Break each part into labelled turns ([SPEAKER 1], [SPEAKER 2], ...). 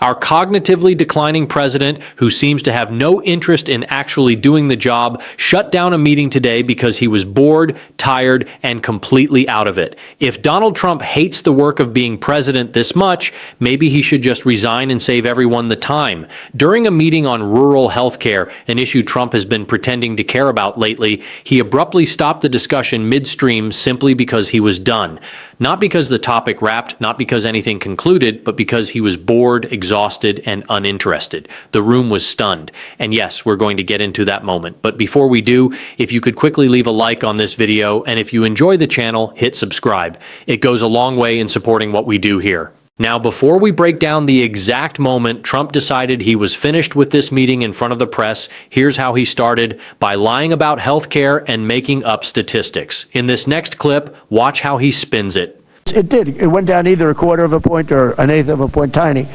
[SPEAKER 1] Our cognitively declining president, who seems to have no interest in actually doing the job, shut down a meeting today because he was bored, tired, and completely out of it. If Donald Trump hates the work of being president this much, maybe he should just resign and save everyone the time. During a meeting on rural health care, an issue Trump has been pretending to care about lately, he abruptly stopped the discussion midstream simply because he was done. Not because the topic wrapped, not because anything concluded, but because he was bored, exhausted, and uninterested. The room was stunned. And yes, we're going to get into that moment. But before we do, if you could quickly leave a like on this video, and if you enjoy the channel, hit subscribe. It goes a long way in supporting what we do here. Now, before we break down the exact moment Trump decided he was finished with this meeting in front of the press, here's how he started, by lying about healthcare and making up statistics. In this next clip, watch how he spins it.
[SPEAKER 2] It did. It went down either a quarter of a point or an eighth of a point, tiny.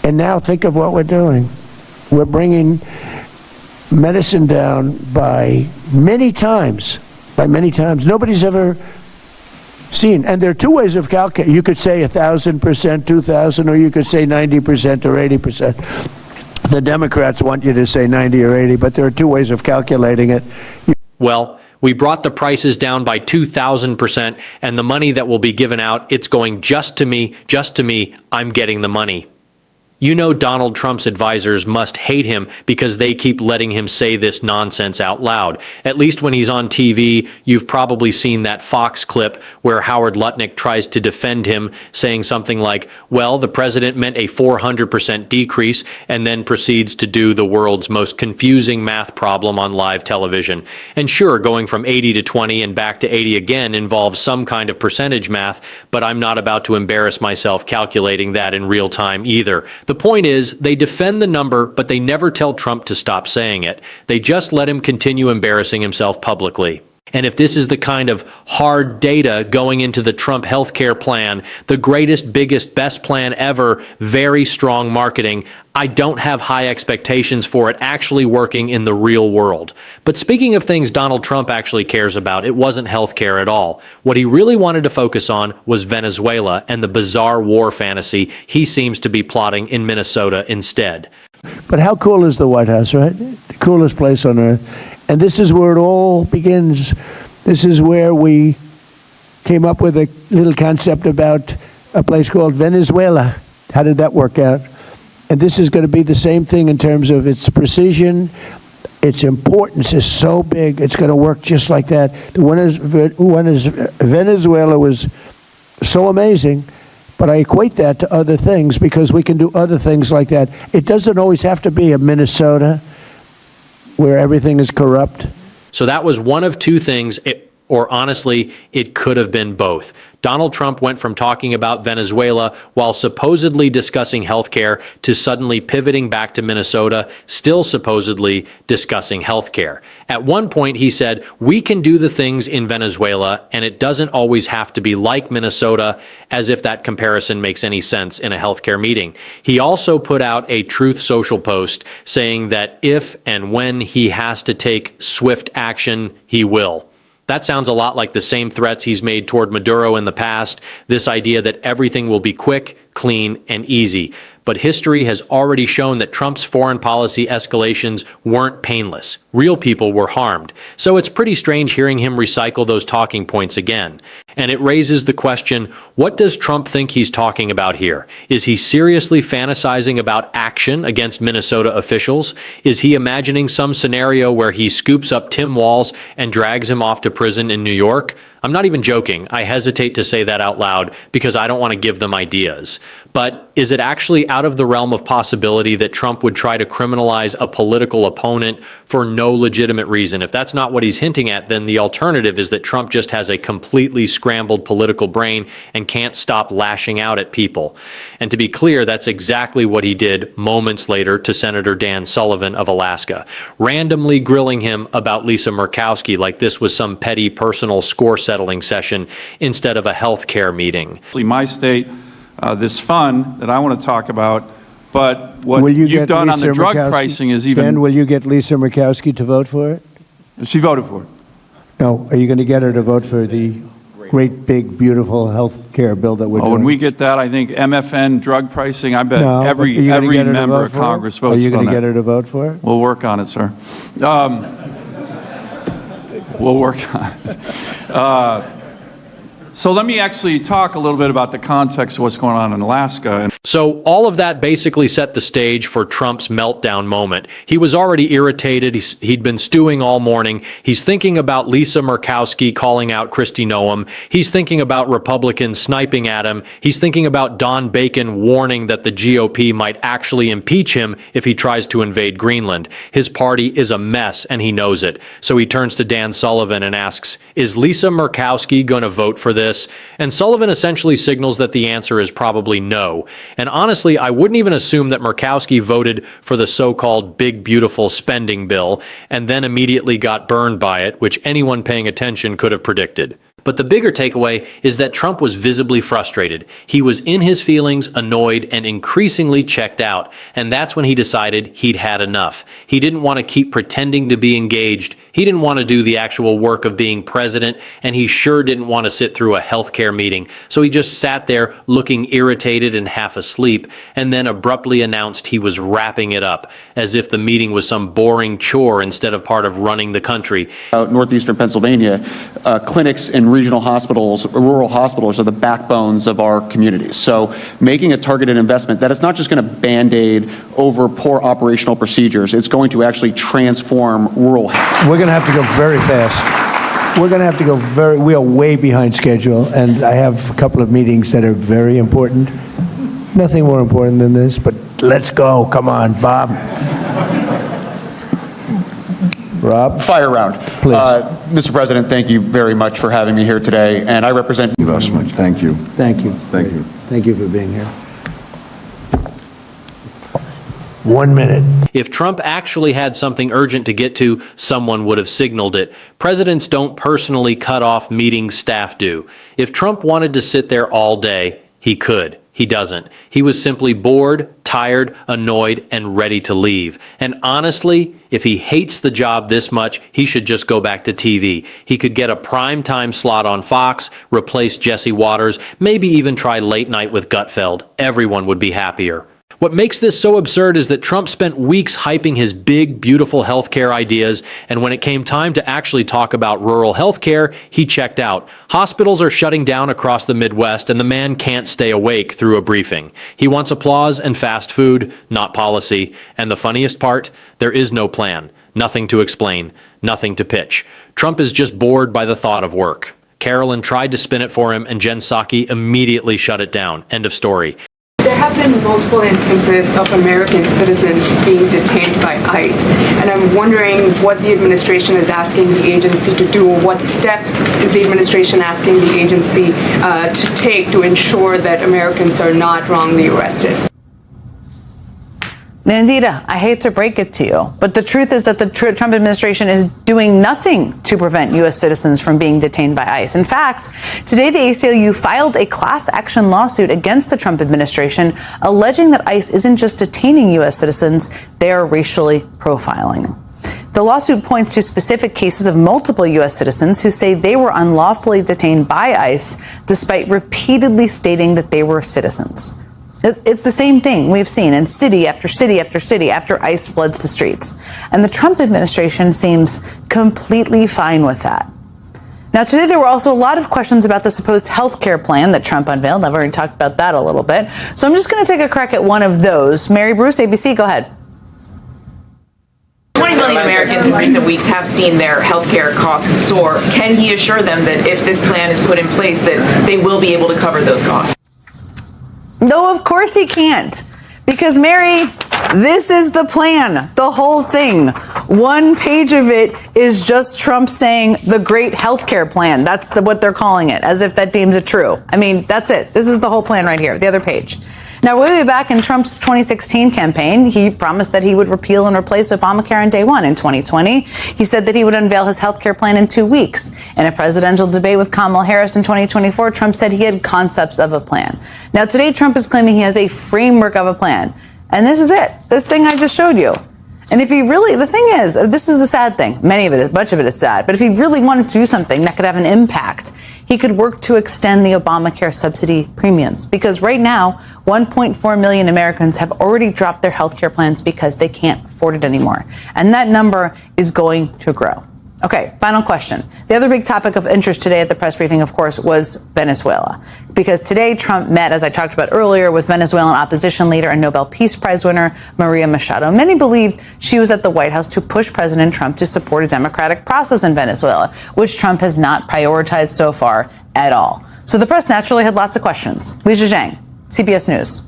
[SPEAKER 2] And now think of what we're doing. We're bringing medicine down by many times. Nobody's ever seen. And there are two ways of calculating. You could say 1,000%, 2,000, or you could say 90% or 80%. The Democrats want you to say 90 or 80, but there are two ways of calculating it.
[SPEAKER 1] Well, we brought the prices down by 2,000%, and the money that will be given out, it's going just to me, I'm getting the money. You know Donald Trump's advisors must hate him because they keep letting him say this nonsense out loud. At least when he's on TV, you've probably seen that Fox clip where Howard Lutnick tries to defend him, saying something like, well, the president meant a 400% decrease, and then proceeds to do the world's most confusing math problem on live television. And sure, going from 80 to 20 and back to 80 again involves some kind of percentage math, but I'm not about to embarrass myself calculating that in real time either. The point is, they defend the number, but they never tell Trump to stop saying it. They just let him continue embarrassing himself publicly. And if this is the kind of hard data going into the Trump healthcare plan, the greatest, biggest, best plan ever, very strong marketing, I don't have high expectations for it actually working in the real world. But speaking of things Donald Trump actually cares about, it wasn't healthcare at all. What he really wanted to focus on was Venezuela and the bizarre war fantasy he seems to be plotting in Minnesota instead.
[SPEAKER 2] But how cool is the White House, right? The coolest place on earth. And this is where it all begins. This is where we came up with a little concept about a place called Venezuela. How did that work out? And this is going to be the same thing in terms of its precision. Its importance is so big, it's going to work just like that. The one is Venezuela was so amazing, but I equate that to other things because we can do other things like that. It doesn't always have to be a Minnesota where everything is corrupt.
[SPEAKER 1] So that was one of two things, or honestly, it could have been both. Donald Trump went from talking about Venezuela while supposedly discussing healthcare to suddenly pivoting back to Minnesota, still supposedly discussing healthcare. At one point, he said, we can do the things in Venezuela, and it doesn't always have to be like Minnesota, as if that comparison makes any sense in a healthcare meeting. He also put out a Truth Social post saying that if and when he has to take swift action, he will. That sounds a lot like the same threats he's made toward Maduro in the past, this idea that everything will be quick, clean, and easy. But history has already shown that Trump's foreign policy escalations weren't painless. Real people were harmed. So it's pretty strange hearing him recycle those talking points again. And it raises the question, what does Trump think he's talking about here? Is he seriously fantasizing about action against Minnesota officials? Is he imagining some scenario where he scoops up Tim Walz and drags him off to prison in New York? I'm not even joking. I hesitate to say that out loud because I don't want to give them ideas. But is it actually out of the realm of possibility that Trump would try to criminalize a political opponent for no legitimate reason? If that's not what he's hinting at, then the alternative is that Trump just has a completely scrambled political brain and can't stop lashing out at people. And to be clear, that's exactly what he did moments later to Senator Dan Sullivan of Alaska, randomly grilling him about Lisa Murkowski like this was some petty personal score settling session instead of a health care meeting.
[SPEAKER 3] My state, this fund that I want to talk about, but what you've done on the drug pricing is even...
[SPEAKER 2] Ben, will you get Lisa Murkowski to vote for it?
[SPEAKER 3] She voted for it.
[SPEAKER 2] No, are you going to get her to vote for the great, big, beautiful health care bill that we're doing.
[SPEAKER 3] When we get that, I think MFN drug pricing, I bet
[SPEAKER 2] No,
[SPEAKER 3] every
[SPEAKER 2] are you gonna get her to
[SPEAKER 3] member
[SPEAKER 2] vote
[SPEAKER 3] of
[SPEAKER 2] for it?
[SPEAKER 3] Congress
[SPEAKER 2] Are
[SPEAKER 3] votes
[SPEAKER 2] you going
[SPEAKER 3] on
[SPEAKER 2] to
[SPEAKER 3] that.
[SPEAKER 2] get her to vote for it?
[SPEAKER 3] We'll work on it, sir. We'll work on it. So let me actually talk a little bit about the context of what's going on in Alaska.
[SPEAKER 1] So all of that basically set the stage for Trump's meltdown moment. He was already irritated. He'd been stewing all morning. He's thinking about Lisa Murkowski calling out Kristi Noem. He's thinking about Republicans sniping at him. He's thinking about Don Bacon warning that the GOP might actually impeach him if he tries to invade Greenland. His party is a mess, and he knows it. So he turns to Dan Sullivan and asks, is Lisa Murkowski going to vote for this? And Sullivan essentially signals that the answer is probably no. And honestly, I wouldn't even assume that Murkowski voted for the so-called big, beautiful spending bill and then immediately got burned by it, which anyone paying attention could have predicted. But the bigger takeaway is that Trump was visibly frustrated. He was in his feelings, annoyed, and increasingly checked out. And that's when he decided he'd had enough. He didn't want to keep pretending to be engaged. He didn't want to do the actual work of being president, and he sure didn't want to sit through a healthcare meeting. So he just sat there looking irritated and half asleep, and then abruptly announced he was wrapping it up, as if the meeting was some boring chore instead of part of running the country.
[SPEAKER 4] Northeastern Pennsylvania, clinics and regional hospitals, rural hospitals are the backbones of our communities. So making a targeted investment that is not just going to Band-Aid over poor operational procedures, it's going to actually transform rural health.
[SPEAKER 2] We're going to have to go very fast. We're going to have to go we are way behind schedule, and I have a couple of meetings that are very important. Nothing more important than this, but let's go. Come on, Bob. Rob?
[SPEAKER 4] Fire round.
[SPEAKER 2] Please.
[SPEAKER 4] Mr. President, thank you very much for having me here today, and I represent
[SPEAKER 5] investment. Thank you.
[SPEAKER 2] Thank you.
[SPEAKER 5] Thank you.
[SPEAKER 2] Thank you for being here. 1 minute.
[SPEAKER 1] If Trump actually had something urgent to get to, someone would have signaled it. Presidents don't personally cut off meetings, staff do. If Trump wanted to sit there all day, he could. He doesn't. He was simply bored, tired, annoyed, and ready to leave. And honestly, if he hates the job this much, he should just go back to TV. He could get a primetime slot on Fox, replace Jesse Waters, maybe even try Late Night with Gutfeld. Everyone would be happier. What makes this so absurd is that Trump spent weeks hyping his big, beautiful healthcare ideas, and when it came time to actually talk about rural healthcare, he checked out. Hospitals are shutting down across the Midwest, and the man can't stay awake through a briefing. He wants applause and fast food, not policy. And the funniest part? There is no plan. Nothing to explain. Nothing to pitch. Trump is just bored by the thought of work. Carolyn tried to spin it for him, and Jen Psaki immediately shut it down. End of story.
[SPEAKER 6] There have been multiple instances of American citizens being detained by ICE, and I'm wondering what the administration is asking the agency to do. What steps is the administration asking the agency to take to ensure that Americans are not wrongly arrested?
[SPEAKER 7] Nandita, I hate to break it to you, but the truth is that the Trump administration is doing nothing to prevent U.S. citizens from being detained by ICE. In fact, today the ACLU filed a class action lawsuit against the Trump administration, alleging that ICE isn't just detaining U.S. citizens, they are racially profiling. The lawsuit points to specific cases of multiple U.S. citizens who say they were unlawfully detained by ICE, despite repeatedly stating that they were citizens. It's the same thing we've seen in city after city after city after ICE floods the streets. And the Trump administration seems completely fine with that. Now, today there were also a lot of questions about the supposed health care plan that Trump unveiled. I've already talked about that a little bit. So I'm just going to take a crack at one of those. Mary Bruce, ABC, go ahead.
[SPEAKER 8] 20 million Americans in recent weeks have seen their health care costs soar. Can he assure them that if this plan is put in place, that they will be able to cover those costs?
[SPEAKER 7] No, of course he can't. Because, Mary, this is the plan, the whole thing. One page of it is just Trump saying the great healthcare plan. That's what they're calling it, as if that deems it true. I mean, that's it. This is the whole plan right here, the other page. Now, way back in Trump's 2016 campaign, he promised that he would repeal and replace Obamacare on day one in 2020. He said that he would unveil his health care plan in 2 weeks. In a presidential debate with Kamala Harris in 2024, Trump said he had concepts of a plan. Now, today, Trump is claiming he has a framework of a plan. And this is it. This thing I just showed you. And if he really, the thing is, this is the sad thing. Much of it is sad. But if he really wanted to do something that could have an impact, He could work to extend the Obamacare subsidy premiums because right now, 1.4 million Americans have already dropped their health care plans because they can't afford it anymore. And that number is going to grow. Okay, final question. The other big topic of interest today at the press briefing, of course, was Venezuela. Because today Trump met, as I talked about earlier, with Venezuelan opposition leader and Nobel Peace Prize winner Maria Machado. Many believed she was at the White House to push President Trump to support a democratic process in Venezuela, which Trump has not prioritized so far at all. So the press naturally had lots of questions. Lisa Zhang, CBS News.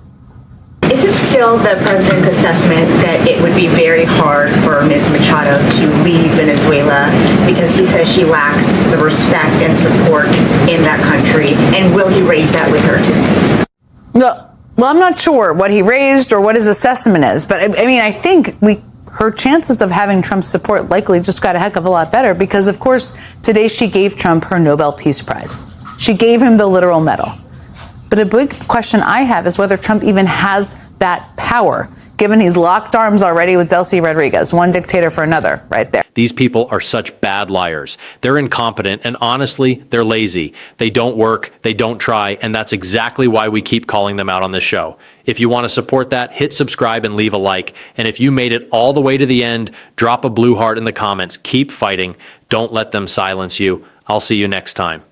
[SPEAKER 5] Is it still the president's assessment that it would be very hard for Ms. Machado to leave Venezuela because he says she lacks the respect and support in that country? And will he raise that with her too?
[SPEAKER 7] Well, I'm not sure what he raised or what his assessment is, but I mean, I think her chances of having Trump's support likely just got a heck of a lot better because, of course, today she gave Trump her Nobel Peace Prize. She gave him the literal medal. But a big question I have is whether Trump even has that power, given he's locked arms already with Delcy Rodriguez, one dictator for another, right there.
[SPEAKER 1] These people are such bad liars. They're incompetent, and honestly, they're lazy. They don't work, they don't try, and that's exactly why we keep calling them out on this show. If you want to support that, hit subscribe and leave a like. And if you made it all the way to the end, drop a blue heart in the comments. Keep fighting. Don't let them silence you. I'll see you next time.